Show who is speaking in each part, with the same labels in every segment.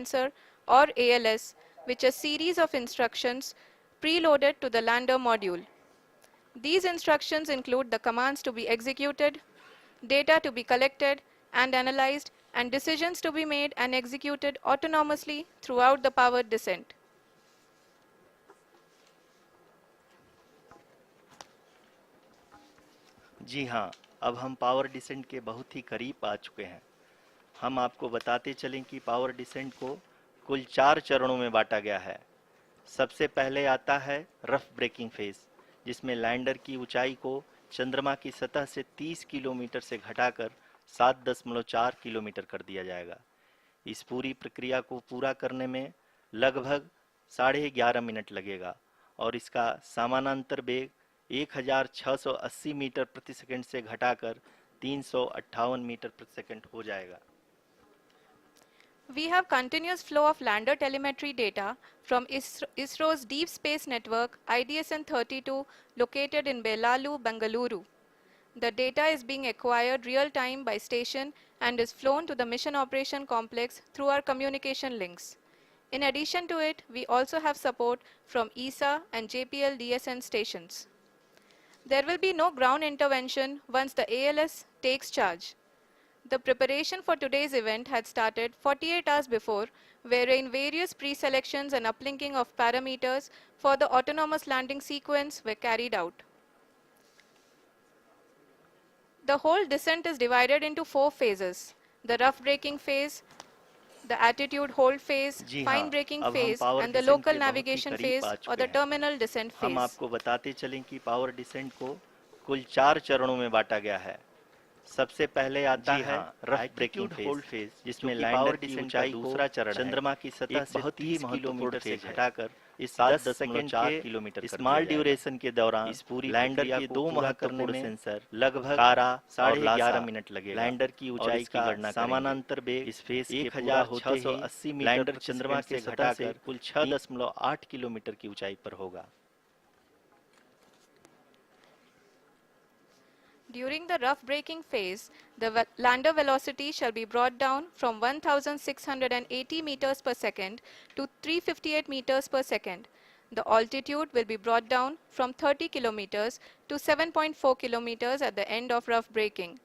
Speaker 1: sensor or ALS, which is a series of instructions preloaded to the lander module. These instructions include the commands to be executed, data to be collected and analyzed, and decisions to be made and executed autonomously throughout the powered descent.
Speaker 2: जी हाँ, अब हम power descent के बहुत ही करीब आ चुके हैं। हम आपको बताते चलें कि पावर डिसेंट को कुल 4 चरणों में बांटा गया है। सबसे पहले आता है रफ ब्रेकिंग फेज, जिसमें लैंडर की ऊंचाई को चंद्रमा की सतह से 30 किलोमीटर से घटाकर 7.4 किलोमीटर कर दिया जाएगा। इस पूरी प्रक्रिया को पूरा करने में लगभग 11.5 मिनट लगेगा और इसका समानांतर वेग 1680 मीटर प्रति सेकंड से घटाकर 358 मीटर प्रति सेकंड हो जाएगा।
Speaker 1: We have continuous flow of lander telemetry data from ISRO's Deep Space Network IDSN-32 located in Belalu, Bengaluru. The data is being acquired real-time by station and is flown to the Mission Operation Complex through our communication links. In addition to it, we also have support from ESA and JPL DSN stations. There will be no ground intervention once the ALS takes charge. The preparation for today's event had started 48 hours before, wherein various pre-selections and uplinking of parameters for the autonomous landing sequence were carried out. The whole descent is divided into 4 phases: the rough braking phase, the attitude hold phase,
Speaker 2: ji
Speaker 1: fine
Speaker 2: हाँ,
Speaker 1: braking
Speaker 2: अब हम
Speaker 1: phase,
Speaker 2: power
Speaker 1: and the
Speaker 2: descent
Speaker 1: local
Speaker 2: के बहुत ही
Speaker 1: navigation
Speaker 2: करीब
Speaker 1: phase
Speaker 2: uh
Speaker 1: or
Speaker 2: चुके
Speaker 1: the
Speaker 2: हैं।
Speaker 1: terminal descent
Speaker 2: हम
Speaker 1: phase.
Speaker 2: आपको बताते चलें कि पावर डिसेंट को कुल 4 चरणों में बांटा गया है। सबसे पहले आता है रफ ब्रेकिंग फेज, जिसमें लैंडर की ऊंचाई को दूसरा चरण चंद्रमा की सतह से 30 किलोमीटर से घटाकर इस 7.4 किलोमीटर स्मॉल ड्यूरेशन के दौरान इस पूरी लैंडर के 2 महत्वपूर्ण सेंसर लगभग 11.5 मिनट लगेगा। लैंडर की ऊंचाई की गणना समानांतर वेग इस फेज के पूरा होते ही लैंडर चंद्रमा के सतह से कुल 6.8 किलोमीटर की ऊंचाई पर होगा।
Speaker 1: During the rough braking phase, the lander velocity shall be brought down from 1680 meters per second to 358 meters per second. The altitude will be brought down from 30 kilometers to 7.4 kilometers at the end of rough braking.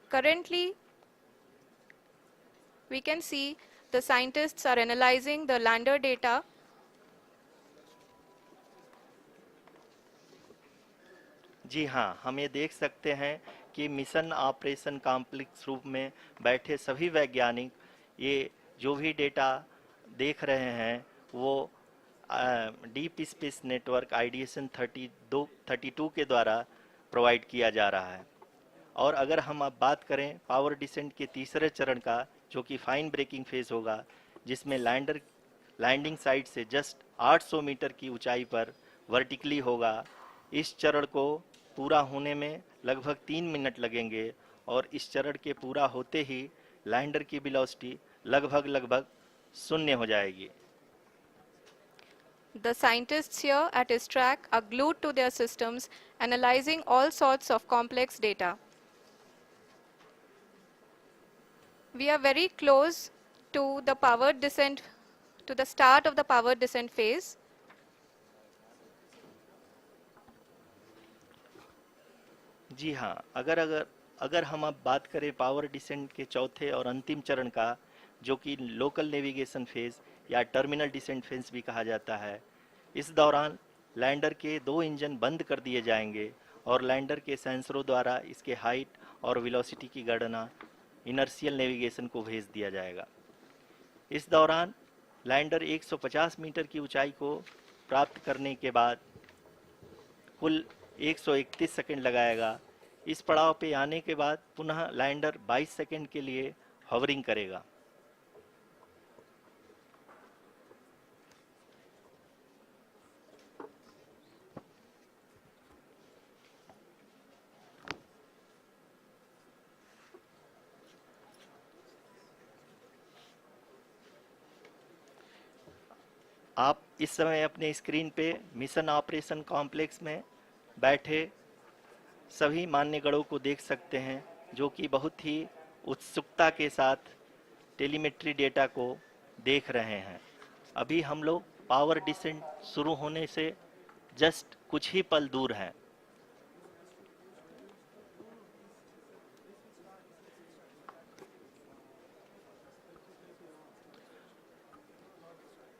Speaker 1: Currently, we can see the scientists are analyzing the lander data.
Speaker 2: जी हाँ, हम ये देख सकते हैं कि mission operation complex रूप में बैठे सभी वैज्ञानिक ये जो भी डेटा देख रहे हैं वो डीप स्पेस नेटवर्क आईडीएसएन 32 के द्वारा प्रोवाइड किया जा रहा है। और अगर हम अब बात करें पावर डिसेंट के तीसरे चरण का, जो कि फाइन ब्रेकिंग फेज होगा, जिसमें लैंडिंग साइट से जस्ट 800 मीटर की ऊंचाई पर वर्टिकली होगा। इस चरण को पूरा होने में लगभग 3 मिनट लगेंगे और इस चरण के पूरा होते ही लैंडर की वेलोसिटी लगभग 0 हो जाएगी।
Speaker 1: The scientists here at his track are glued to their systems, analyzing all sorts of complex data. We are very close to the powered descent, to the start of the powered descent phase.
Speaker 2: जी हाँ, अगर हम अब बात करें power descent के चौथे और अंतिम चरण का, जो कि लोकल नेविगेशन फेज या टर्मिनल डिसेंट फेज भी कहा जाता है, इस दौरान लैंडर के 2 इंजन बंद कर दिए जाएंगे और लैंडर के सेंसरों द्वारा इसके हाइट और वेलोसिटी की गणना इनर्शियल नेविगेशन को भेज दिया जाएगा। इस दौरान लैंडर 150 मीटर की ऊंचाई को प्राप्त करने के बाद कुल 131 सेकंड लगाएगा। इस पड़ाव पे आने के बाद पुनः लैंडर 22 सेकंड के लिए हवरिंग करेगा। आप इस समय अपने स्क्रीन पे मिशन ऑपरेशन कॉम्प्लेक्स में बैठे सभी मान्यगणों को देख सकते हैं, जो कि बहुत ही उत्सुकता के साथ टेलीमेट्री डेटा को देख रहे हैं। अभी हम लोग पावर डिसेंट शुरू होने से जस्ट कुछ ही पल दूर हैं।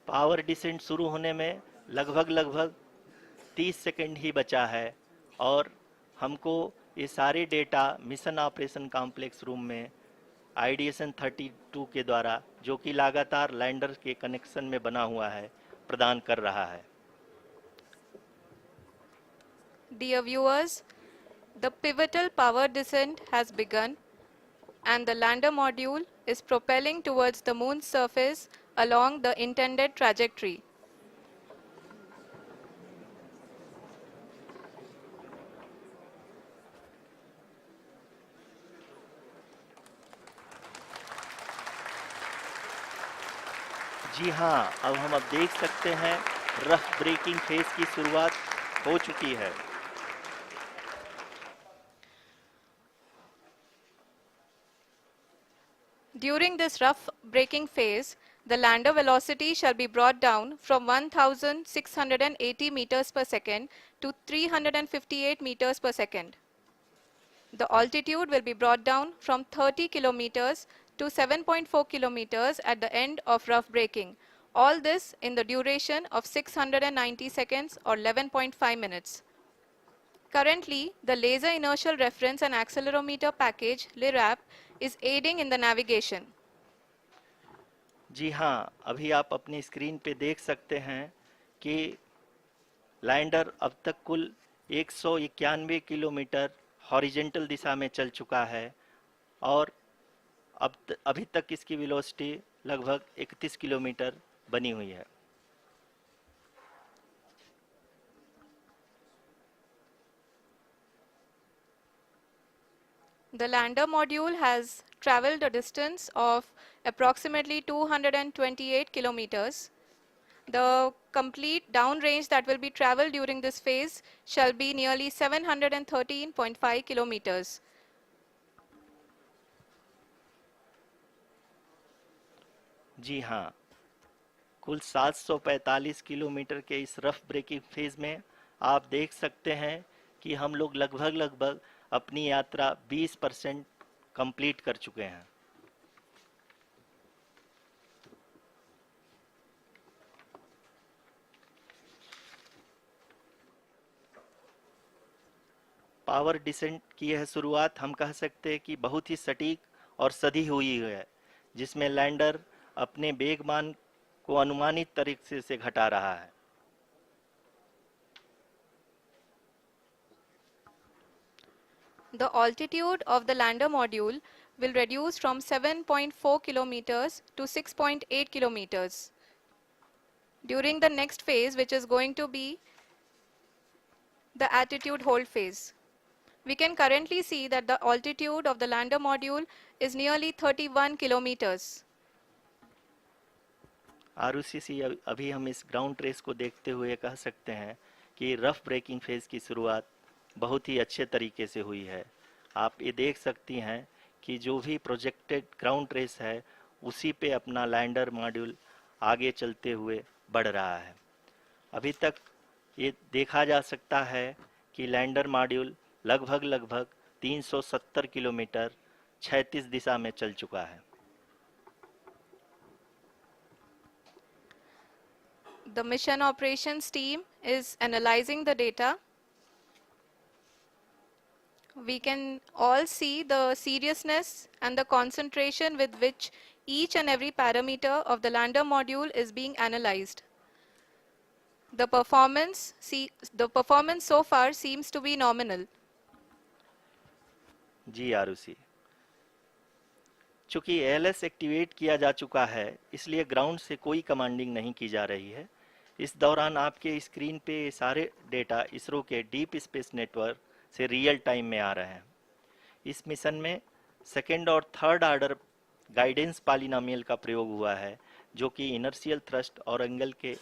Speaker 2: पावर डिसेंट शुरू होने में लगभग 30 सेकंड ही बचा है और हमको ये सारे data mission operation complex room में आईडीएसएन 32 के द्वारा, जो कि लगातार लैंडर के कनेक्शन में बना हुआ है, प्रदान कर रहा है।
Speaker 1: Dear viewers, the pivotal power descent has begun and the lander module is propelling towards the moon's surface along the intended trajectory.
Speaker 2: जी हाँ, अब देख सकते हैं रफ ब्रेकिंग फेज की शुरुआत हो चुकी है।
Speaker 1: During this rough braking phase, the lander velocity shall be brought down from 1680 meters per second to 358 meters per second. The altitude will be brought down from 30 kilometers to 7.4 kilometers at the end of rough braking. All this in the duration of 690 seconds or 11.5 minutes. Currently, the Laser Inertial Reference and Accelerometer package (LIRAP) is aiding in the navigation.
Speaker 2: जी हाँ, अभी आप अपनी screen पे देख सकते हैं कि lander अब तक कुल 191 किलोमीटर हॉरिजेंटल दिशा में चल चुका है और अभी तक इसकी वेलोसिटी लगभग 31 किलोमीटर बनी हुई है।
Speaker 1: The lander module has traveled a distance of approximately 228 kilometers. The complete downrange that will be traveled during this phase shall be nearly 713.5 kilometers.
Speaker 2: जी हाँ, कुल 745 किलोमीटर के इस रफ ब्रेकिंग फेज में आप देख सकते हैं कि हम लोग लगभग अपनी यात्रा 20% कंप्लीट कर चुके हैं। पावर डिसेंट की यह शुरुआत हम कह सकते हैं कि बहुत ही सटीक और सधी हुई है, जिसमें लैंडर अपने वेगमान को अनुमानित तरीके से घटा रहा है।
Speaker 1: The altitude of the lander module will reduce from 7.4 kilometers to 6.8 kilometers. During the next phase, which is going to be the attitude hold phase. We can currently see that the altitude of the lander module is nearly 31 kilometers.
Speaker 2: आरयूसीसी अभी हम इस ground trace को देखते हुए कह सकते हैं कि रफ ब्रेकिंग फेज की शुरुआत बहुत ही अच्छे तरीके से हुई है। आप ये देख सकती हैं कि जो भी प्रोजेक्टेड ग्राउंड ट्रेस है, उसी पे अपना लैंडर मॉड्यूल आगे चलते हुए बढ़ रहा है। अभी तक ये देखा जा सकता है कि लैंडर मॉड्यूल लगभग 370 किलोमीटर क्षैतिज दिशा में चल चुका है।
Speaker 1: The mission operations team is analyzing the data. We can all see the seriousness and the concentration with which each and every parameter of the lander module is being analyzed. The performance so far seems to be nominal.
Speaker 2: जी आरुषि, चूंकि ALS activate किया जा चुका है, इसलिए ground से कोई commanding नहीं की जा रही है। इस दौरान आपके स्क्रीन पे सारे डेटा इसरो के डीप स्पेस नेटवर्क से रियल टाइम में आ रहे हैं। इस मिशन में सेकेंड और थर्ड ऑर्डर गाइडेंस पॉलिनोमियल का प्रयोग हुआ है, जो कि इनर्शियल थ्रस्ट और एंगल के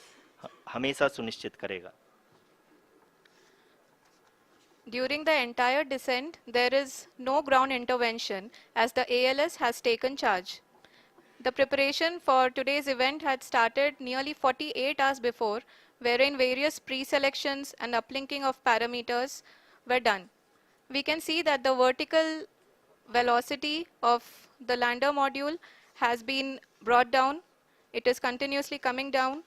Speaker 2: हमेशा सुनिश्चित करेगा।
Speaker 1: During the entire descent, there is no ground intervention as the ALS has taken charge. The preparation for today's event had started nearly 48 hours before, wherein various pre-selections and uplinking of parameters were done. We can see that the vertical velocity of the lander module has been brought down. It is continuously coming down.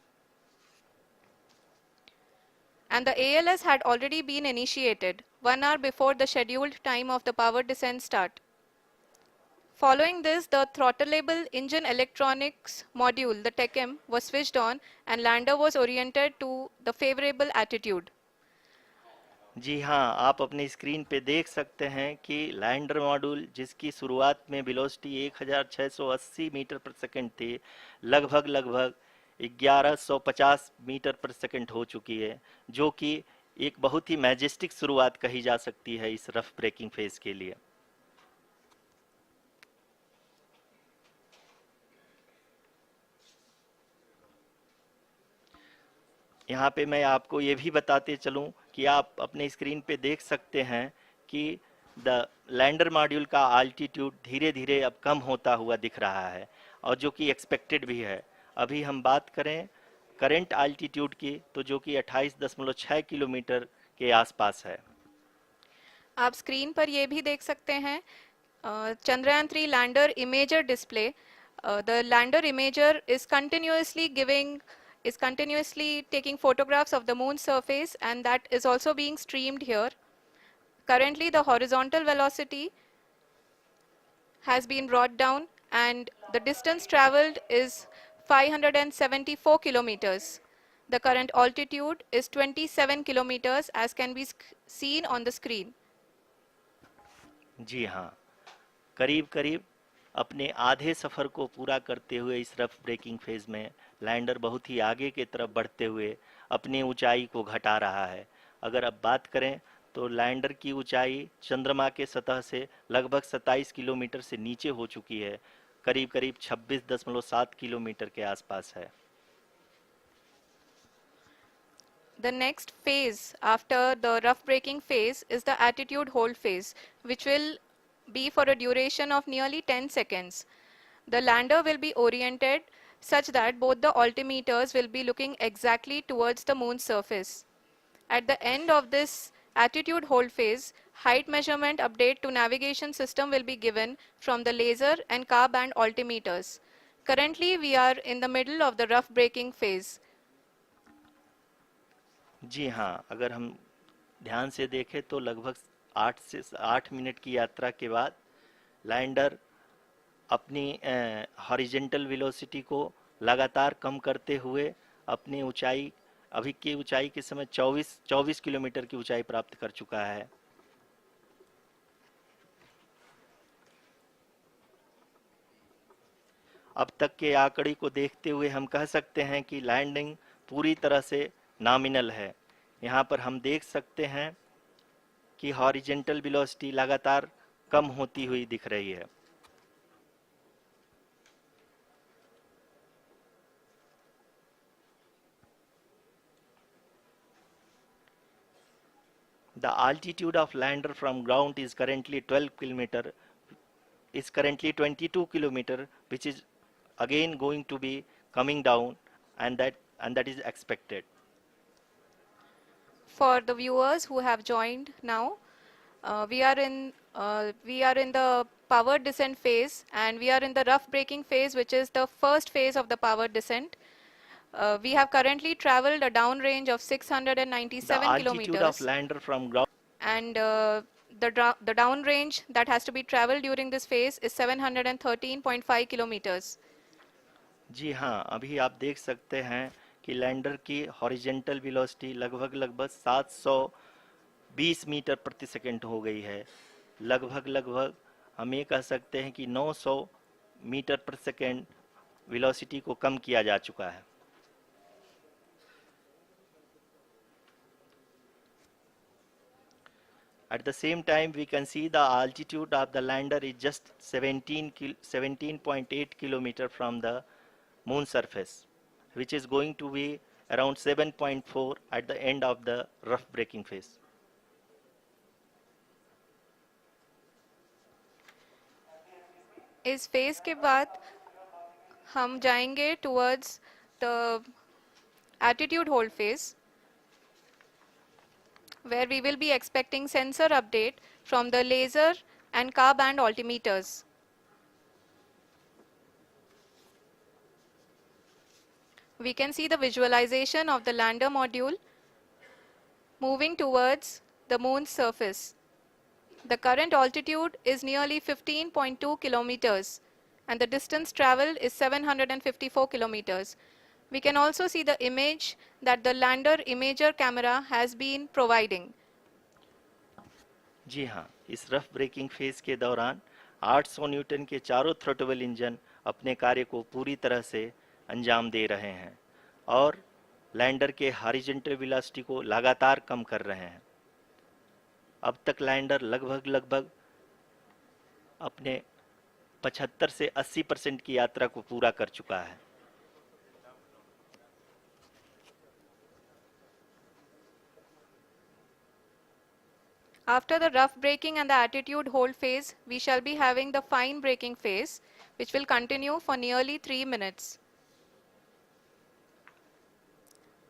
Speaker 1: And the ALS had already been initiated 1 hour before the scheduled time of the power descent start. Following this, the throttleable engine electronics module, the TECM, was switched on and lander was oriented to the favorable attitude.
Speaker 2: जी हाँ, आप अपनी screen पे देख सकते हैं कि lander module जिसकी शुरुआत में वेलोसिटी 1680 मीटर पर सेकंड थी, लगभग 1150 मीटर पर सेकंड हो चुकी है, जो कि एक बहुत ही मैजेस्टिक शुरुआत कही जा सकती है इस रफ ब्रेकिंग फेज के लिए। यहाँ पे मैं आपको ये भी बताते चलूँ कि आप अपने स्क्रीन पे देख सकते हैं कि द लैंडर मॉड्यूल का आल्टीट्यूड धीरे धीरे अब कम होता हुआ दिख रहा है, और जो कि एक्सपेक्टेड भी है। अभी हम बात करें करंट आल्टीट्यूड की, तो जो कि 28.6 किलोमीटर के आसपास है।
Speaker 1: आप स्क्रीन पर ये भी देख सकते हैं Chandrayaan 3 lander imager display. The lander imager is continuously taking photographs of the moon's surface, and that is also being streamed here. Currently, the horizontal velocity has been brought down and the distance traveled is 574 kilometers. The current altitude is 27 kilometers as can be seen on the screen.
Speaker 2: जी हाँ, करीब करीब अपने आधे सफ़र को पूरा करते हुए इस रफ ब्रेकिंग फेज में लैंडर बहुत ही आगे की तरफ बढ़ते हुए अपनी ऊंचाई को घटा रहा है। अगर अब बात करें तो लैंडर की ऊंचाई चंद्रमा के सतह से लगभग 27 किलोमीटर से नीचे हो चुकी है, करीब करीब 26.7 किलोमीटर के आसपास है।
Speaker 1: The next phase after the rough braking phase is the attitude hold phase, which will be for a duration of nearly 10 seconds. The lander will be oriented such that both the altimeters will be looking exactly towards the moon's surface. At the end of this attitude hold phase, height measurement update to navigation system will be given from the laser and car band altimeters. Currently, we are in the middle of the rough braking phase.
Speaker 2: जी हाँ, अगर हम ध्यान से देखें तो लगभग 8 minute की यात्रा के बाद लैंडर अपनी हॉरिजेंटल वेलोसिटी को लगातार कम करते हुए अपनी ऊंचाई, अभी की ऊंचाई के समय 24 किलोमीटर की ऊंचाई प्राप्त कर चुका है। अब तक के आंकड़े को देखते हुए हम कह सकते हैं कि लैंडिंग पूरी तरह से नॉमिनल है। यहाँ पर हम देख सकते हैं कि हॉरिजेंटल वेलोसिटी लगातार कम होती हुई दिख रही है। The altitude of lander from ground is currently 22 kilometer, which is again going to be coming down, and that is expected.
Speaker 1: For the viewers who have joined now, we are in the power descent phase, and we are in the rough braking phase, which is the first phase of the power descent. We have currently traveled a downrange of
Speaker 2: The
Speaker 1: 697
Speaker 2: altitude of
Speaker 1: kilometers,
Speaker 2: lander from ground.
Speaker 1: and the downrange that has to be traveled during this phase is 713.5 kilometers.
Speaker 2: जी हाँ, अभी आप देख सकते हैं कि lander की horizontal velocity लगभग 720 metre प्रति सेकंड हो गई है। लगभग हम ये कह सकते हैं कि 900 मीटर प्रति सेकंड वेलोसिटी को कम किया जा चुका है। At the same time, we can see the altitude of the lander is just 17.8 kilometer from the moon surface, which is going to be around 7.4 at the end of the rough braking phase.
Speaker 1: इस phase के बाद हम जाएंगे towards the attitude hold phase, where we will be expecting sensor update from the laser and car band altimeters. We can see the visualization of the lander module moving towards the moon's surface. The current altitude is nearly 15.2 kilometers and the distance traveled is 754 kilometers. We can also see the image that the lander imager camera has been providing.
Speaker 2: जी हाँ, इस rough breaking phase के दौरान 800 Newton के चारों throttle engine अपने कार्य को पूरी तरह से अंजाम दे रहे हैं और लैंडर के हॉरिजॉन्टल वेलोसिटी को लगातार कम कर रहे हैं। अब तक लैंडर लगभग अपने 75 से 80% की यात्रा को पूरा कर चुका है।
Speaker 1: After the rough braking and the attitude hold phase, we shall be having the fine braking phase, which will continue for nearly 3 minutes.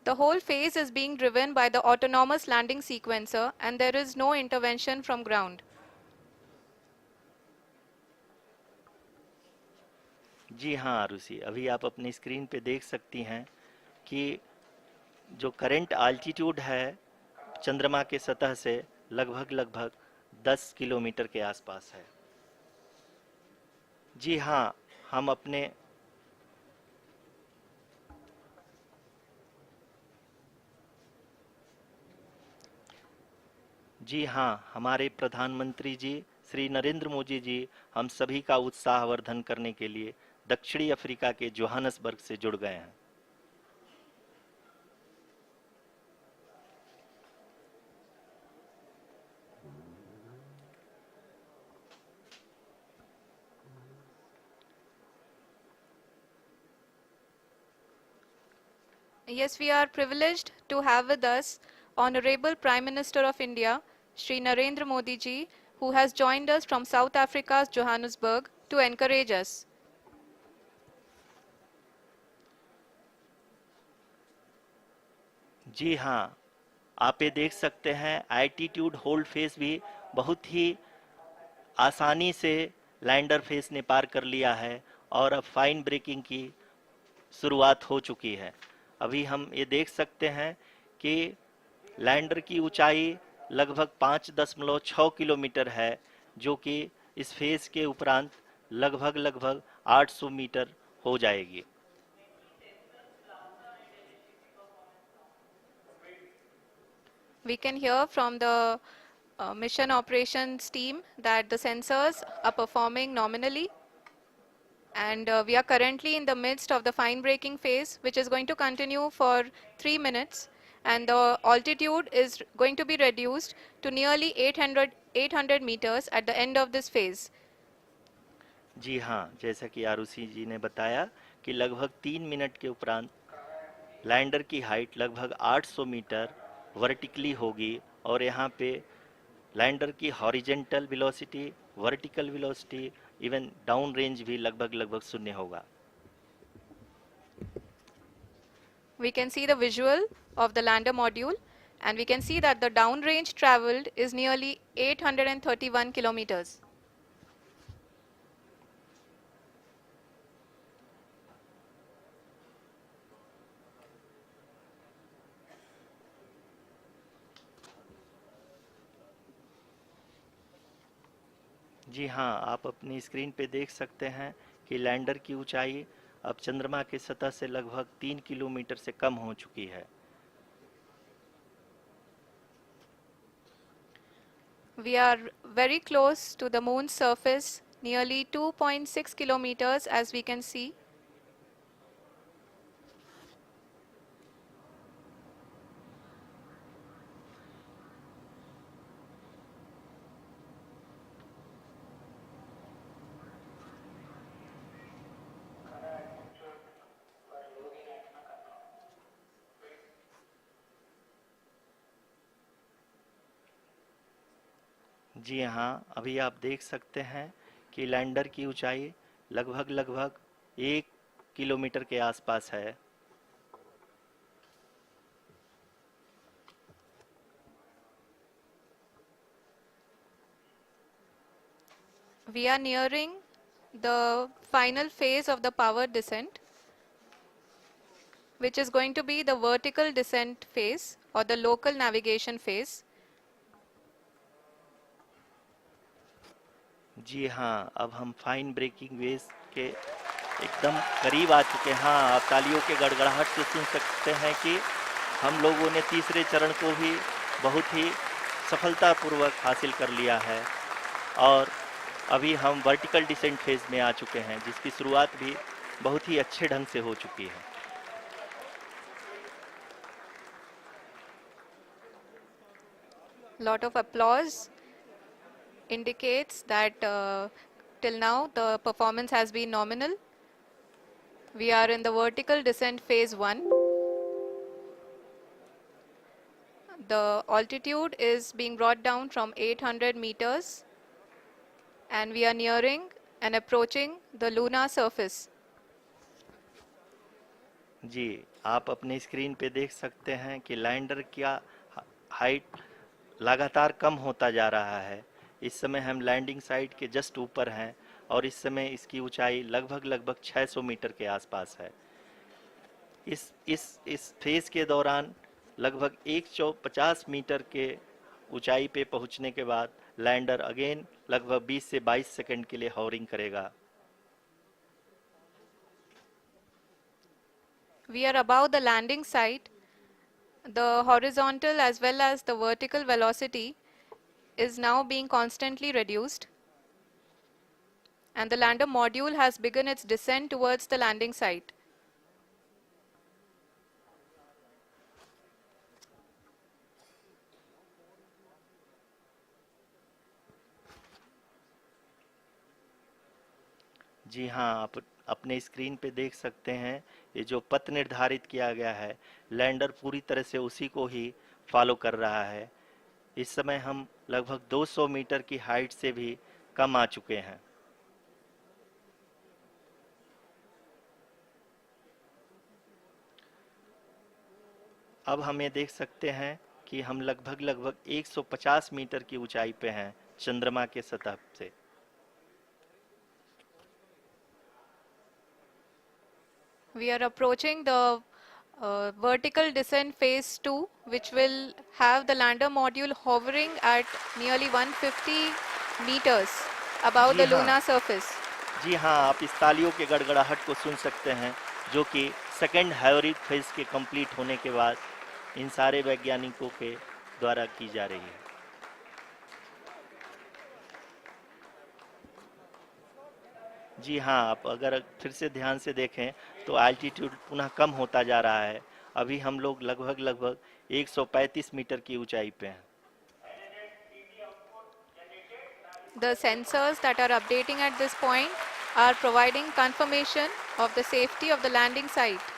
Speaker 1: The whole phase is being driven by the autonomous landing sequencer and there is no intervention from ground.
Speaker 2: जी हाँ आरुषि, अभी आप अपनी screen पे देख सकती हैं कि जो करंट आल्टीट्यूड है चंद्रमा के सतह से लगभग 10 किलोमीटर के आसपास है। जी हाँ, हम अपने जी हाँ, हमारे प्रधानमंत्री जी श्री नरेंद्र मोदी जी हम सभी का उत्साहवर्धन करने के लिए दक्षिणी अफ्रीका के जोहानसबर्ग से जुड़ गए हैं।
Speaker 1: Yes, we are privileged to have with us Honorable Prime Minister of India, Shri Narendra Modi ji, who has joined us from South Africa's Johannesburg to encourage us.
Speaker 2: जी हाँ, आप ये देख सकते हैं एल्टीट्यूड होल्ड फेस भी बहुत ही आसानी से लैंडर फेस ने पार कर लिया है और अब फाइन ब्रेकिंग की शुरुआत हो चुकी है। अभी हम ये देख सकते हैं कि लैंडर की ऊंचाई लगभग 5.6 किलोमीटर है, जो कि इस फेज के उपरांत लगभग 800 मीटर हो जाएगी।
Speaker 1: We can hear from the mission operations team that the sensors are performing nominally, and we are currently in the midst of the fine braking phase, which is going to continue for 3 minutes, and the altitude is going to be reduced to nearly 800 meters at the end of this phase.
Speaker 2: जी हाँ, जैसा कि आरुषि जी ने बताया कि लगभग 3 minute के उपरांत lander की हाइट लगभग 800 मीटर वर्टिकली होगी और यहाँ पे लैंडर की horizontal velocity, vertical velocity, even down range भी लगभग शून्य होगा।
Speaker 1: We can see the visual of the lander module, and we can see that the downrange traveled is nearly 831 kilometers.
Speaker 2: जी हाँ, आप अपनी स्क्रीन पे देख सकते हैं कि लैंडर की ऊंचाई अब चंद्रमा की सतह से लगभग 3 किलोमीटर से कम हो चुकी है।
Speaker 1: We are very close to the moon's surface, nearly 2.6 kilometers as we can see.
Speaker 2: जी हाँ, अभी आप देख सकते हैं कि लैंडर की ऊंचाई लगभग लगभग 1 किलोमीटर के आसपास है।
Speaker 1: We are nearing the final phase of the power descent, which is going to be the vertical descent phase or the local navigation phase.
Speaker 2: जी हाँ, अब हम फाइन ब्रेकिंग वेव्स के एकदम करीब आ चुके हैं। हाँ, आप तालियों के गड़गड़ाहट से सुन सकते हैं कि हम लोगों ने तीसरे चरण को भी बहुत ही सफलतापूर्वक हासिल कर लिया है और अभी हम वर्टिकल डिसेंट फेज में आ चुके हैं, जिसकी शुरुआत भी बहुत ही अच्छे ढंग से हो चुकी है।
Speaker 1: Lot of applause indicates that till now the performance has been nominal. We are in the vertical descent phase 1. The altitude is being brought down from 800 meters and we are nearing and approaching the lunar surface.
Speaker 2: जी, आप अपने screen पे देख सकते हैं कि lander का height लगातार कम होता जा रहा है। इस समय हम लैंडिंग साइट के जस्ट ऊपर हैं और इस समय इसकी ऊंचाई लगभग लगभग 600 मीटर के आसपास है। इस फेज के दौरान लगभग 150 मीटर के ऊंचाई पे पहुंचने के बाद लैंडर अगेन लगभग 20 से 22 सेकंड के लिए हॉवरिंग करेगा।
Speaker 1: We are above the landing site. The horizontal as well as the vertical velocity is now being constantly reduced, and the lander module has begun its descent towards the landing site.
Speaker 2: जी हाँ, आप अपने screen पे देख सकते हैं ये जो पथ निर्धारित किया गया है, लैंडर पूरी तरह से उसी को ही फॉलो कर रहा है। इस समय हम लगभग 200 मीटर की हाइट से भी कम आ चुके हैं। अब हम ये देख सकते हैं कि हम लगभग लगभग 150 मीटर की ऊंचाई पे हैं चंद्रमा के सतह से।
Speaker 1: We are approaching the vertical descent phase 2, which will have the lander module hovering at nearly 150 meters above
Speaker 2: ji
Speaker 1: the
Speaker 2: हाँ,
Speaker 1: lunar surface.
Speaker 2: जी हाँ, आप इस तालियों के गड़गड़ाहट को सुन सकते हैं, जो कि सेकंड हैवरिक फेज के कंप्लीट होने के बाद इन सारे वैज्ञानिकों के द्वारा की जा रही है। जी हाँ, आप अगर फिर से ध्यान से देखें तो एल्टीट्यूड पुनः कम होता जा रहा है। अभी हम लोग लगभग लगभग 135 मीटर की ऊंचाई पे हैं।
Speaker 1: The sensors that are updating at this point are providing confirmation of the safety of the landing site.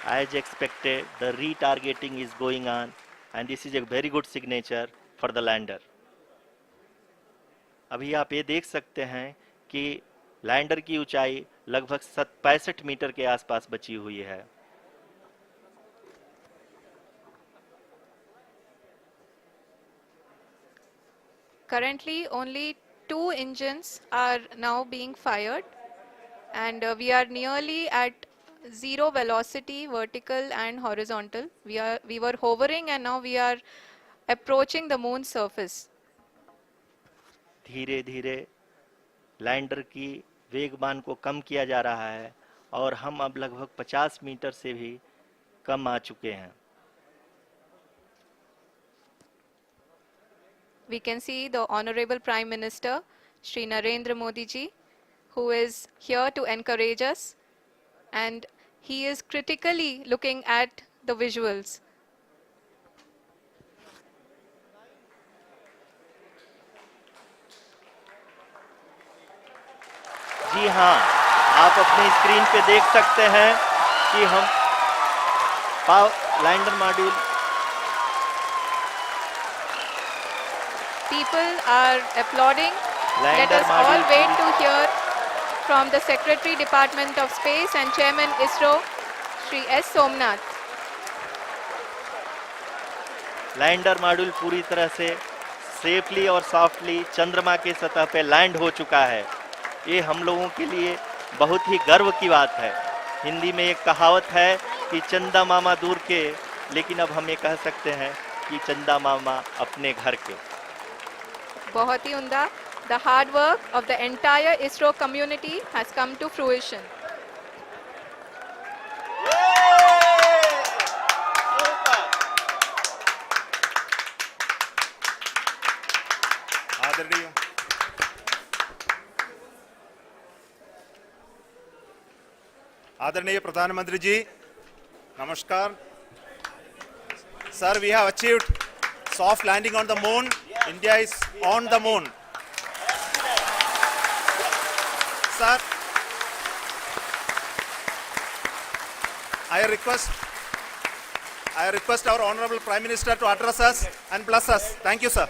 Speaker 2: As expected, the retargeting is going on, and this is a very good signature for the lander. अभी आप ये देख सकते हैं कि lander की ऊंचाई लगभग 65 मीटर के आसपास बची हुई है।
Speaker 1: Currently, only 2 engines are now being fired, and we are nearly at zero velocity, vertical and horizontal. We were hovering, and now we are approaching the moon's surface.
Speaker 2: धीरे धीरे लैंडर की वेगमान को कम किया जा रहा है और हम अब लगभग 50 मीटर से भी कम आ चुके हैं।
Speaker 1: We can see the Honorable Prime Minister, Shri Narendra Modi ji, who is here to encourage us, and he is critically looking at the visuals.
Speaker 2: जी हाँ, आप अपनी स्क्रीन पे देख सकते हैं कि हम lander module
Speaker 1: People are applauding. Let
Speaker 2: lander
Speaker 1: us all
Speaker 2: module
Speaker 1: wait
Speaker 2: पूरी
Speaker 1: to hear from the Secretary Department of Space and Chairman ISRO, Shri S. Somnath.
Speaker 2: Lander module पूरी तरह से सेफली और सॉफ्टली चंद्रमा के सतह पे लैंड हो चुका है। ये हम लोगों के लिए बहुत ही गर्व की बात है। हिंदी में एक कहावत है कि चंदा मामा दूर के, लेकिन अब हम ये कह सकते हैं कि चंदा मामा अपने घर के।
Speaker 1: बहुत ही उम्दा. The hard work of the entire ISRO community has come to fruition.
Speaker 3: आदरणीय आदरणीय प्रधानमंत्री जी, नमस्कार sir. We have achieved soft landing on the moon. India is on the moon. Sir, I request our Honorable Prime Minister to address us and bless us. Thank you, sir.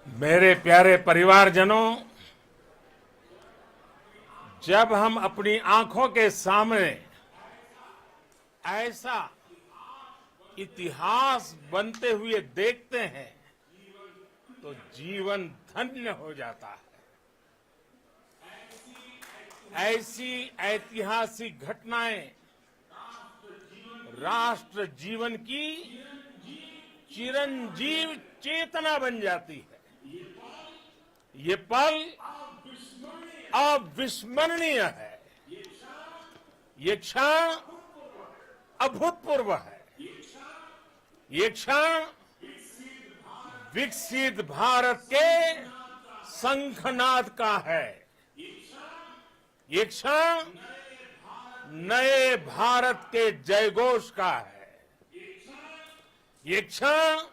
Speaker 4: मेरे प्यारे परिवारजनों, जब हम अपनी आंखों के सामने ऐसा इतिहास बनते हुए देखते हैं तो जीवन धन्य हो जाता है। ऐसी ऐतिहासिक घटनाएं राष्ट्र जीवन की चिरंजीव चेतना बन जाती है। ये पल अविस्मरणीय है। ये क्षण अभूतपूर्व है। ये क्षण विकसित भारत के शंखनाद का है। ये क्षण नए भारत के जयघोष का है। ये क्षण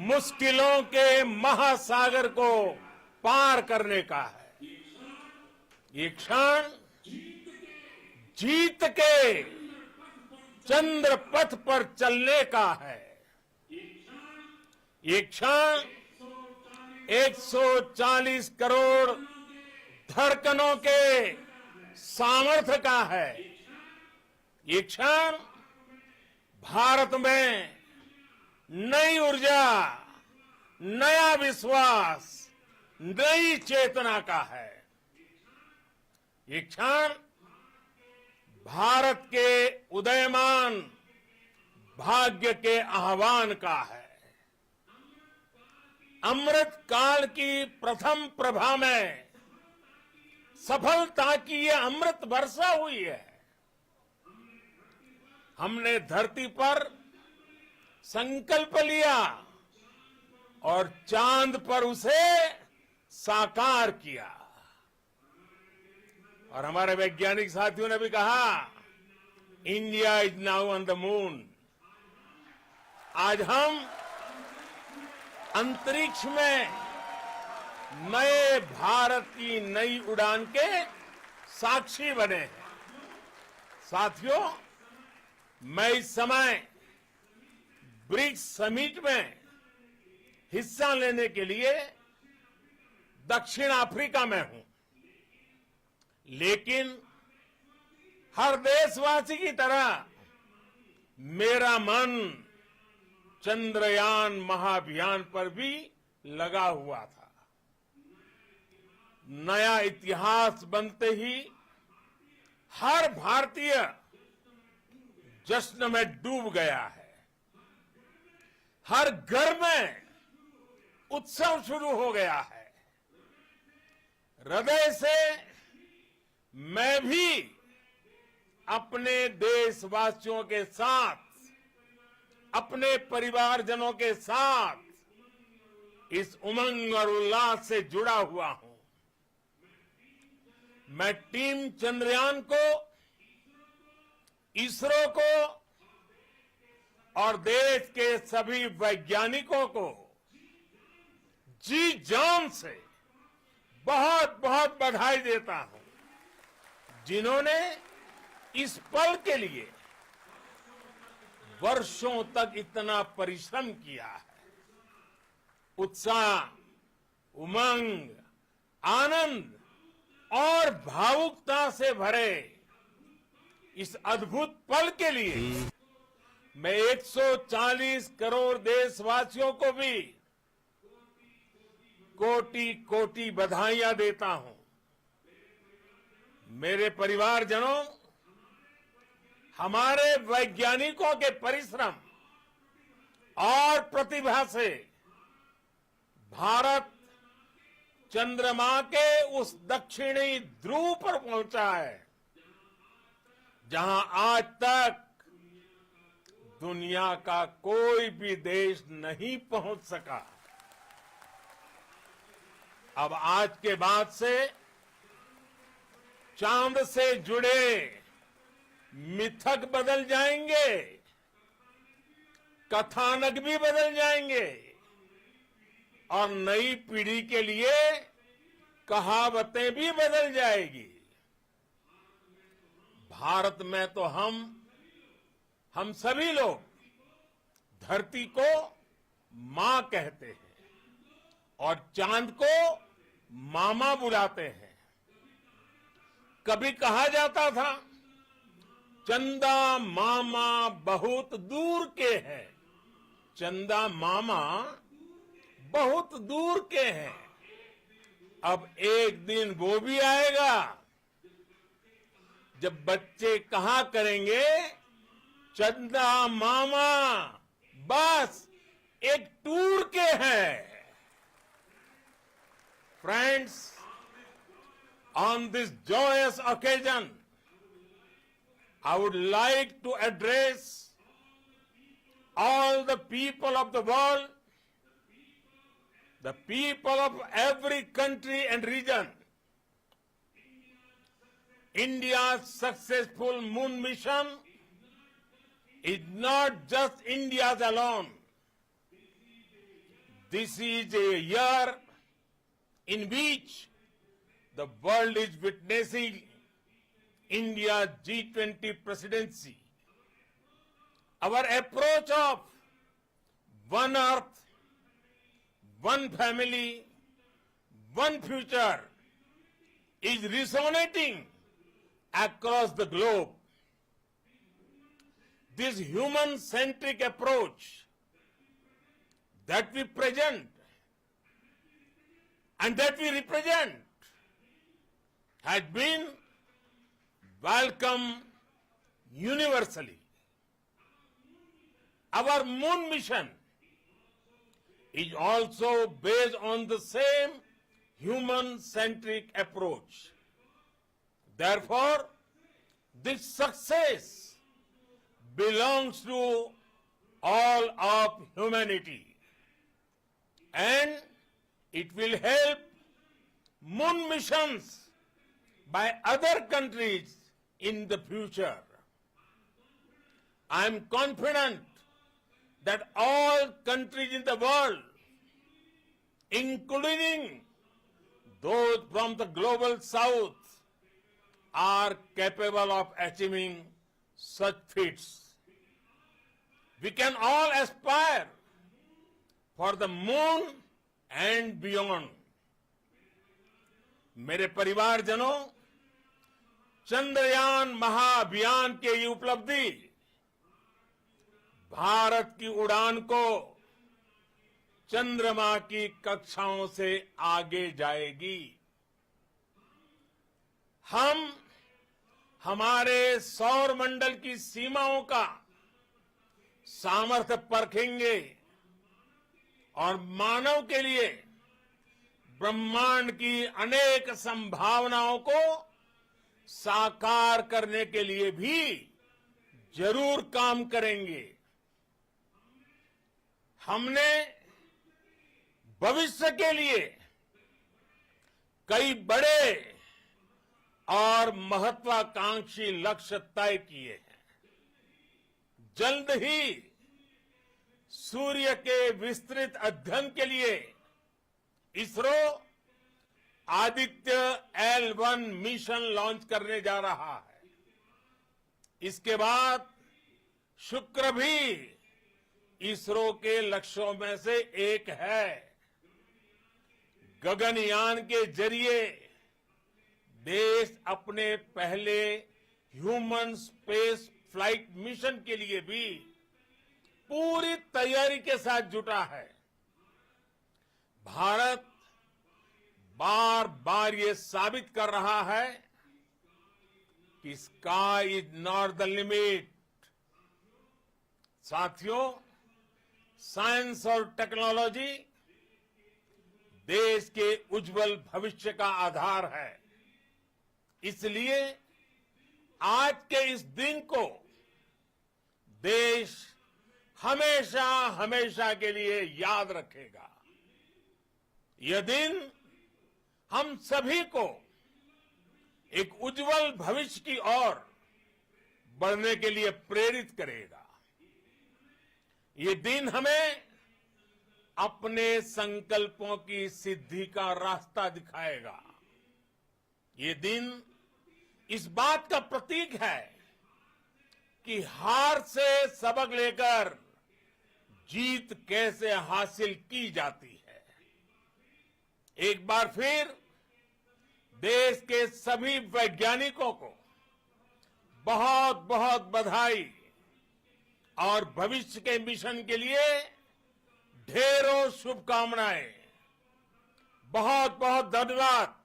Speaker 4: मुश्किलों के महासागर को पार करने का है। ये क्षण जीत के चंद्र पथ पर चलने का है। ये क्षण 140 करोड़ धड़कनों के सामर्थ्य का है। ये क्षण भारत में नई ऊर्जा, नया विश्वास, नई चेतना का है। ये क्षण भारत के उदयमान भाग्य के आह्वान का है। अमृत काल की प्रथम प्रभा में सफलता की ये अमृत वर्षा हुई है। हमने धरती पर संकल्प लिया और चांद पर उसे साकार किया। और हमारे वैज्ञानिक साथियों ने भी कहा, India is now on the moon. आज हम अंतरिक्ष में नए भारत की नई उड़ान के साक्षी बने हैं। साथियों, मैं इस समय ब्रिक्स समिट में हिस्सा लेने के लिए दक्षिण अफ्रीका में हूं, लेकिन हर देशवासी की तरह मेरा मन चंद्रयान महाअभियान पर भी लगा हुआ था। नया इतिहास बनते ही हर भारतीय जश्न में डूब गया है। हर घर में उत्सव शुरू हो गया है। हृदय से मैं भी अपने देशवासियों के साथ, अपने परिवारजनों के साथ इस उमंग और उल्लास से जुड़ा हुआ हूं। मैं टीम चंद्रयान को, इसरो को और देश के सभी वैज्ञानिकों को जी जान से बहुत बहुत बधाई देता हूं, जिन्होंने इस पल के लिए वर्षों तक इतना परिश्रम किया है, उत्साह, उमंग, आनंद और भावुकता से भरे इस अद्भुत पल के लिए मैं 140 करोड़ देशवासियों को भी कोटि कोटि बधाइयां देता हूं। मेरे परिवारजनों, हमारे वैज्ञानिकों के परिश्रम और प्रतिभा से भारत चंद्रमा के उस दक्षिणी ध्रुव पर पहुंचा है जहां आज तक दुनिया का कोई भी देश नहीं पहुंच सका। अब आज के बाद से चांद से जुड़े मिथक बदल जाएंगे, कथानक भी बदल जाएंगे और नई पीढ़ी के लिए कहावतें भी बदल जाएगी। भारत में तो हम सभी लोग धरती को मां कहते हैं और चांद को मामा बुलाते हैं। कभी कहा जाता था, चंदा मामा बहुत दूर के हैं। चंदा मामा बहुत दूर के हैं। अब एक दिन वो भी आएगा जब बच्चे कहा करेंगे, चंदा मामा बस एक टूर के हैं। Friends, on this joyous occasion, I would like to address all the people of the world, the people of every country and region. India's successful moon mission is not just India's alone. This is a year in which the world is witnessing India's G20 presidency. Our approach of one earth, one family, one future is resonating across the globe. This human-centric approach that we present and that we represent has been welcomed universally. Our moon mission is also based on the same human-centric approach. Therefore, this success belongs to all of humanity, and it will help moon missions by other countries in the future. I am confident that all countries in the world, including those from the global south, are capable of achieving such feats. We can all aspire for the moon and beyond. मेरे परिवारजनों, चंद्रयान महाअभियान की ये उपलब्धि भारत की उड़ान को चंद्रमा की कक्षाओं से आगे जाएगी। हम हमारे सौर मंडल की सीमाओं का सामर्थ्य परखेंगे और मानव के लिए ब्रह्मांड की अनेक संभावनाओं को साकार करने के लिए भी जरूर काम करेंगे। हमने भविष्य के लिए कई बड़े और महत्वाकांक्षी लक्ष्य तय किए हैं। जल्द ही सूर्य के विस्तृत अध्ययन के लिए ISRO Aditya L1 mission launch करने जा रहा है। इसके बाद शुक्र भी इसरो के लक्ष्यों में से एक है। गगनयान के जरिए देश अपने पहले ह्यूमन स्पेस फ्लाइट मिशन के लिए भी पूरी तैयारी के साथ जुटा है। भारत बार बार ये साबित कर रहा है कि sky is not the limit. साथियों, साइंस और टेक्नोलॉजी देश के उज्जवल भविष्य का आधार है। इसलिए आज के इस दिन को देश हमेशा हमेशा के लिए याद रखेगा। यह दिन हम सभी को एक उज्जवल भविष्य की ओर बढ़ने के लिए प्रेरित करेगा। ये दिन हमें अपने संकल्पों की सिद्धि का रास्ता दिखाएगा। ये दिन इस बात का प्रतीक है कि हार से सबक लेकर जीत कैसे हासिल की जाती है। एक बार फिर देश के सभी वैज्ञानिकों को बहुत बहुत बधाई और भविष्य के मिशन के लिए ढेरों शुभकामनाएं। बहुत बहुत धन्यवाद।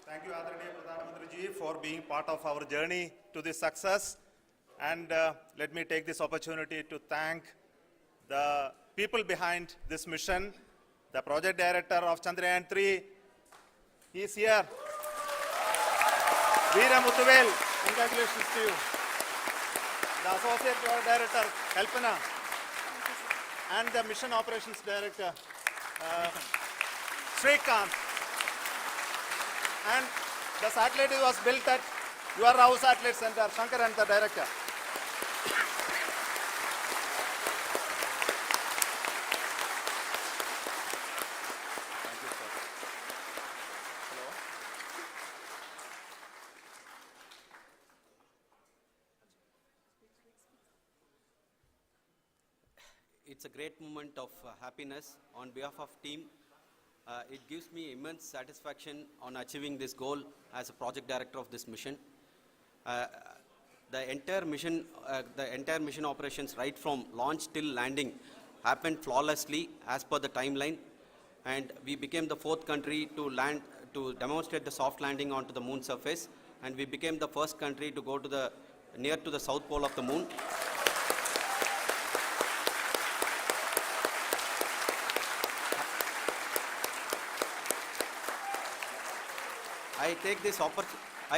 Speaker 3: Thank you, Adharaniya Pradhan Mantri ji, for being part of our journey to this success. And let me take this opportunity to thank the people behind this mission, the project director of Chandrayaan-3. He is here. Veera Muthuvel, congratulations to you. The associate project director, Kalpana, and the mission operations director, Srikanth. And the satellite was built at your house satellite center, Shankar and the director. Thank you, sir. Hello.
Speaker 5: It's a great moment of happiness on behalf of team. It gives me immense satisfaction on achieving this goal as a project director of this mission. The entire mission operations right from launch till landing happened flawlessly as per the timeline, and we became the fourth country to demonstrate the soft landing onto the moon surface, and we became the first country to go to near to the south pole of the moon. I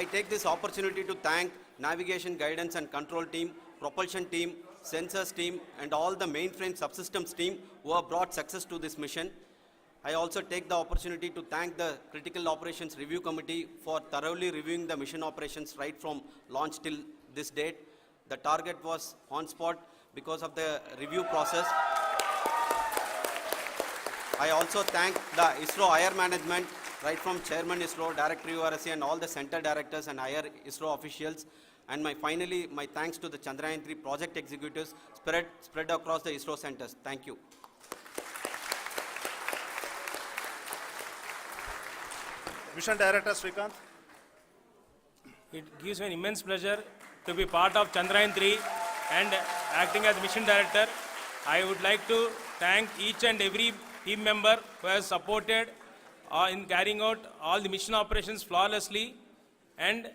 Speaker 5: take this opportunity to thank navigation, guidance and control team, propulsion team, sensors team and all the mainframe subsystems team who have brought success to this mission. I also take the opportunity to thank the Critical Operations Review Committee for thoroughly reviewing the mission operations right from launch till this date. The target was on spot because of the review process. I also thank the ISRO higher management, right from Chairman ISRO, Director URSC and all the center directors and higher ISRO officials. And finally, my thanks to the Chandrayaan-3 project executives spread across the ISRO centers. Thank you.
Speaker 3: Mission Director Srikanth.
Speaker 6: It gives me an immense pleasure to be part of Chandrayaan-3 and acting as mission director. I would like to thank each and every team member who has supported in carrying out all the mission operations flawlessly, and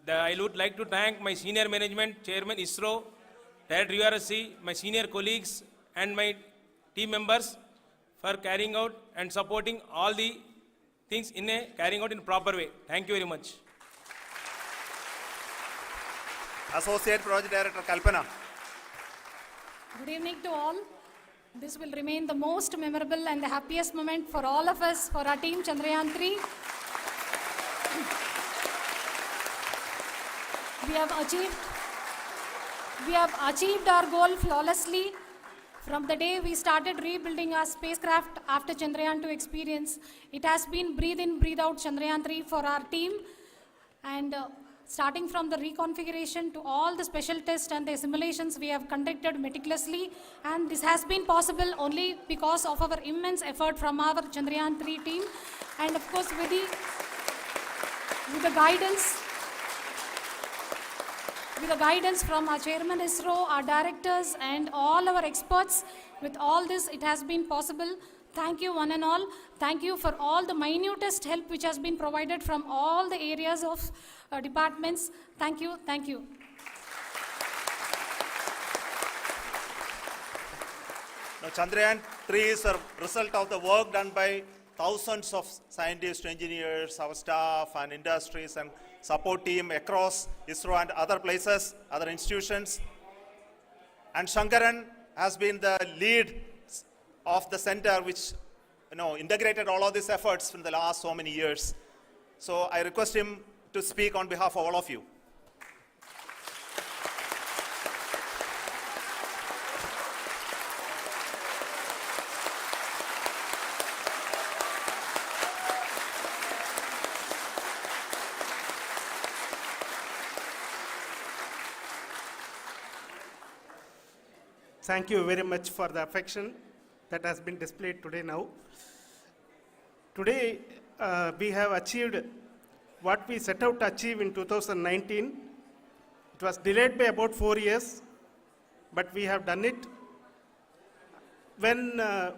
Speaker 6: I would like to thank my senior management, Chairman ISRO, Director URSC, my senior colleagues and my team members for carrying out and supporting all the things carrying out in a proper way. Thank you very much.
Speaker 3: Associate Project Director Kalpana.
Speaker 7: Good evening to all. This will remain the most memorable and the happiest moment for all of us, for our team Chandrayaan-3. We have achieved our goal flawlessly. From the day we started rebuilding our spacecraft after Chandrayaan-2 experience, it has been breathe in, breathe out Chandrayaan-3 for our team. And starting from the reconfiguration to all the special tests and the simulations we have conducted meticulously, and this has been possible only because of our immense effort from our Chandrayaan-3 team, and of course with the guidance from our Chairman ISRO, our directors and all our experts. With all this, it has been possible. Thank you one and all. Thank you for all the minutest help which has been provided from all the areas of departments. Thank you. Thank you.
Speaker 3: Now, Chandrayaan-3 is a result of the work done by thousands of scientists, engineers, our staff and industries and support team across ISRO and other places, other institutions. And Shankaran has been the lead of the center which integrated all of these efforts in the last so many years. So I request him to speak on behalf of all of you.
Speaker 8: Thank you very much for the affection that has been displayed today now. Today, we have achieved what we set out to achieve in 2019. It was delayed by about 4 years, but we have done it. When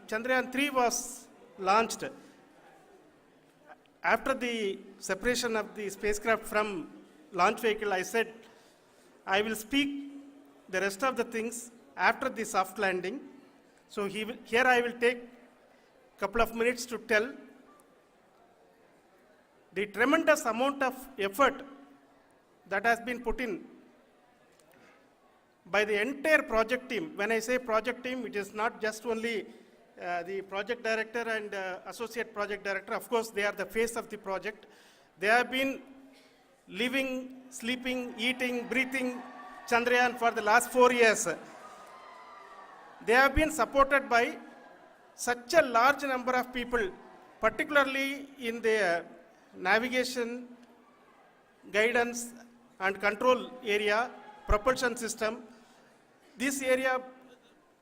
Speaker 8: Chandrayaan-3 was launched, after the separation of the spacecraft from launch vehicle, I said, I will speak the rest of the things after the soft landing. So here I will take a couple of minutes to tell the tremendous amount of effort that has been put in by the entire project team. When I say project team, it is not just only the project director and associate project director. Of course, they are the face of the project. They have been living, sleeping, eating, breathing Chandrayaan for the last 4 years. They have been supported by such a large number of people, particularly in the navigation, guidance and control area, propulsion system. This area,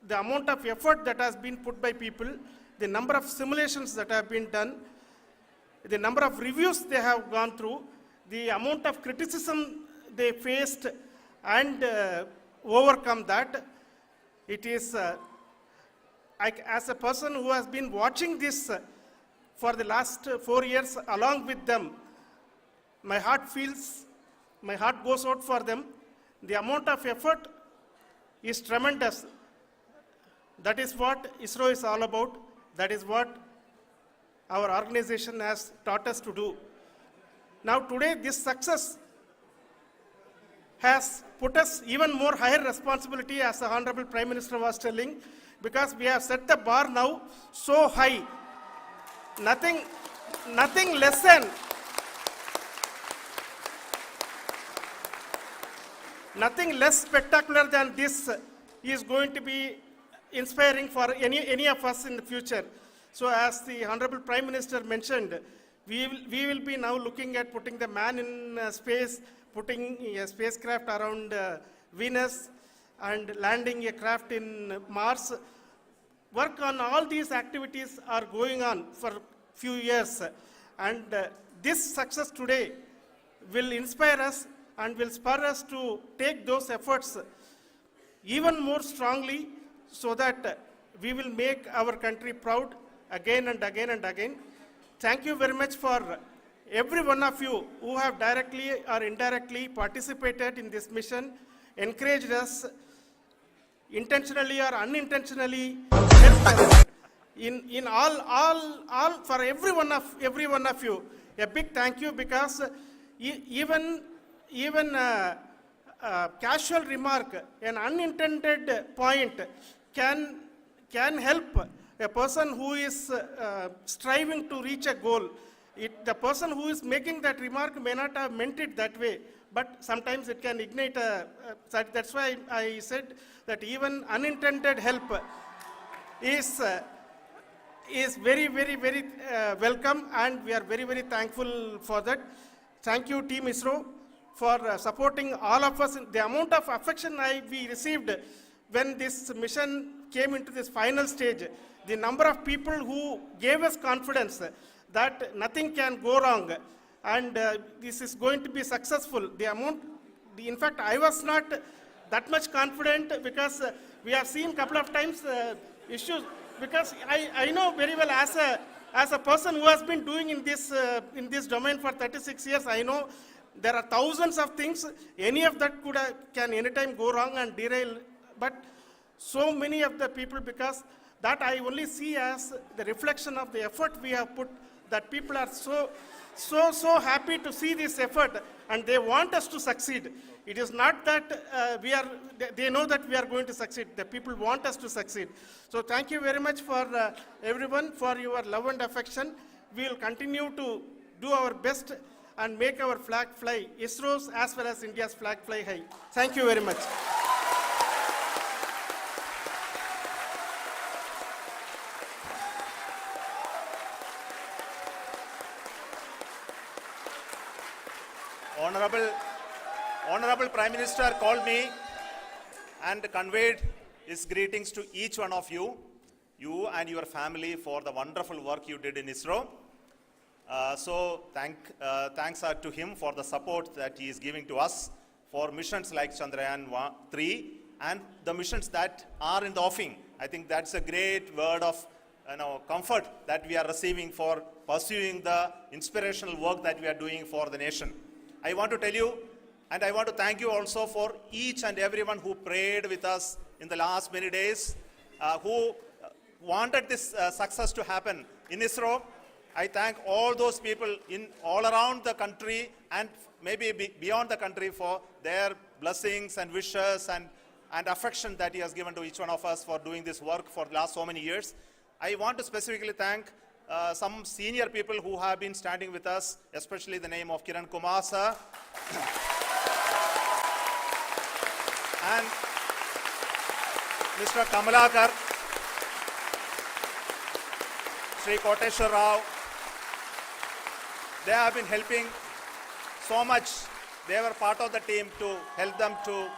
Speaker 8: the amount of effort that has been put by people, the number of simulations that have been done, the number of reviews they have gone through, the amount of criticism they faced and overcome that. It is, as a person who has been watching this for the last 4 years along with them, my heart goes out for them. The amount of effort is tremendous. That is what ISRO is all about. That is what our organization has taught us to do. Now today, this success has put us even more higher responsibility, as the Honorable Prime Minister was telling, because we have set the bar now so high. Nothing less spectacular than this is going to be inspiring for any of us in the future. So as the Honorable Prime Minister mentioned, we will be now looking at putting the man in space, putting a spacecraft around Venus and landing a craft in Mars. Work on all these activities are going on for few years, and this success today will inspire us and will spur us to take those efforts even more strongly, so that we will make our country proud again and again and again. Thank you very much for every one of you who have directly or indirectly participated in this mission, encouraged us, intentionally or unintentionally helped us. In all for every one of you, a big thank you, because even casual remark, an unintended point can help a person who is striving to reach a goal. The person who is making that remark may not have meant it that way, but sometimes it can ignite that's why I said that even unintended help is very, very, very welcome, and we are very, very thankful for that. Thank you, Team ISRO, for supporting all of us. The amount of affection we received when this mission came into this final stage, the number of people who gave us confidence that nothing can go wrong and this is going to be successful. In fact, I was not that much confident because we have seen a couple of times issues. Because I know very well as a person who has been doing in this domain for 36 years, I know there are thousands of things. Any of that can anytime go wrong and derail. But so many of the people, because that I only see as the reflection of the effort we have put, that people are so happy to see this effort and they want us to succeed. It is not that they know that we are going to succeed. The people want us to succeed. So thank you very much for everyone for your love and affection. We will continue to do our best and make our flag fly, ISRO's as well as India's flag fly high. Thank you very much.
Speaker 3: Honorable Prime Minister called me and conveyed his greetings to each one of you and your family for the wonderful work you did in ISRO. Thanks are to him for the support that he is giving to us for missions like Chandrayaan-3 and the missions that are in the offing. I think that's a great word of comfort that we are receiving for pursuing the inspirational work that we are doing for the nation. I want to tell you, and I want to thank you also for each and everyone who prayed with us in the last many days, who wanted this success to happen in ISRO. I thank all those people all around the country and maybe beyond the country for their blessings and wishes and affection that he has given to each one of us for doing this work for the last so many years. I want to specifically thank some senior people who have been standing with us, especially the name of Kiran Kumar sir and Mr. Kamalakar, Sri Koteshwar Rao. They have been helping so much. They were part of the team to help them to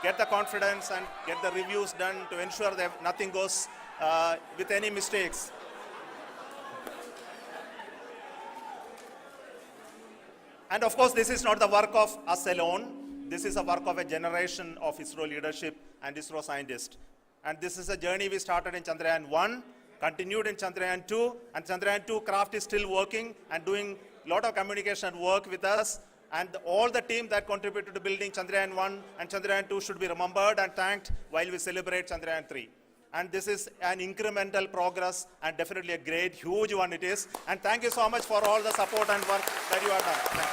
Speaker 3: get the confidence and get the reviews done to ensure that nothing goes with any mistakes. And of course, this is not the work of us alone. This is a work of a generation of ISRO leadership and ISRO scientists. And this is a journey we started in Chandrayaan-1, continued in Chandrayaan-2, and Chandrayaan-2 craft is still working and doing a lot of communication work with us. And all the team that contributed to building Chandrayaan-1 and Chandrayaan-2 should be remembered and thanked while we celebrate Chandrayaan-3. And this is an incremental progress and definitely a great, huge one it is. And thank you so much for all the support and work that you have done.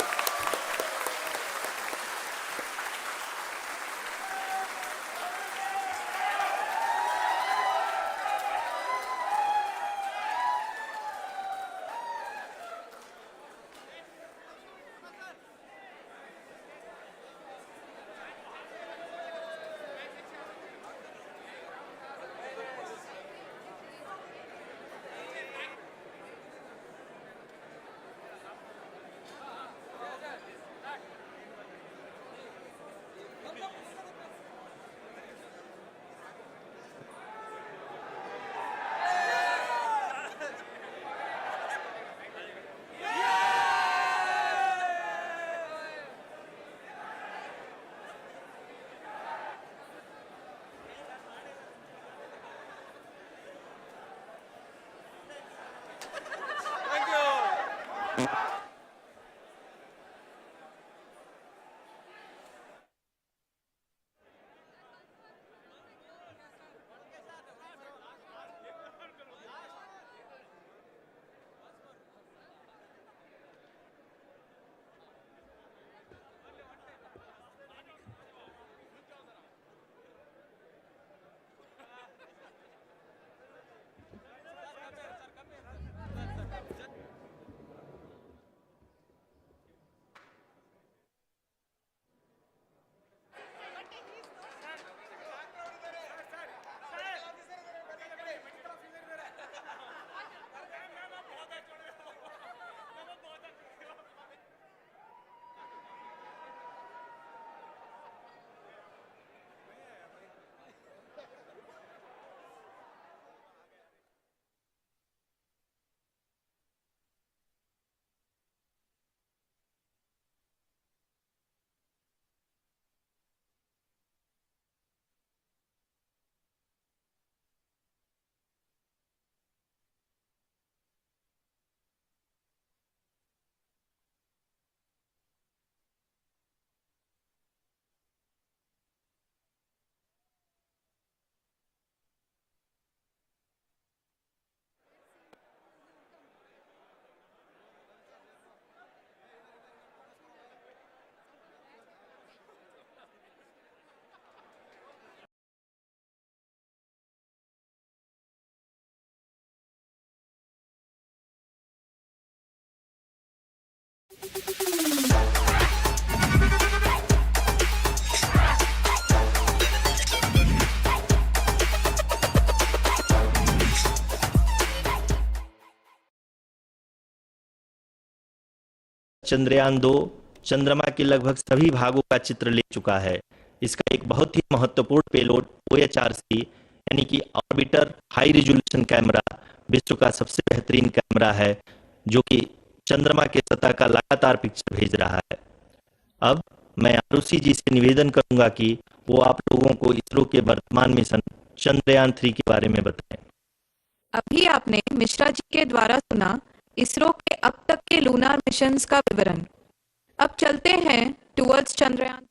Speaker 3: Thank you.
Speaker 2: Chandrayaan-2 चंद्रमा के लगभग सभी भागों का चित्र ले चुका है। इसका एक बहुत ही महत्वपूर्ण पेलोड OHRC यानी कि ऑर्बिटर हाई रिजोल्यूशन कैमरा विश्व का सबसे बेहतरीन कैमरा है, जो कि चंद्रमा के सतह का लगातार पिक्चर भेज रहा है। अब मैं आरुषि जी से निवेदन करूंगा कि वो आप लोगों को इसरो के वर्तमान मिशन चंद्रयान-3 के बारे में बताएं।
Speaker 1: अभी आपने मिश्रा जी के द्वारा सुना इसरो के अब तक के लूनार मिशंस का विवरण। अब चलते हैं टुवर्ड्स चंद्रयान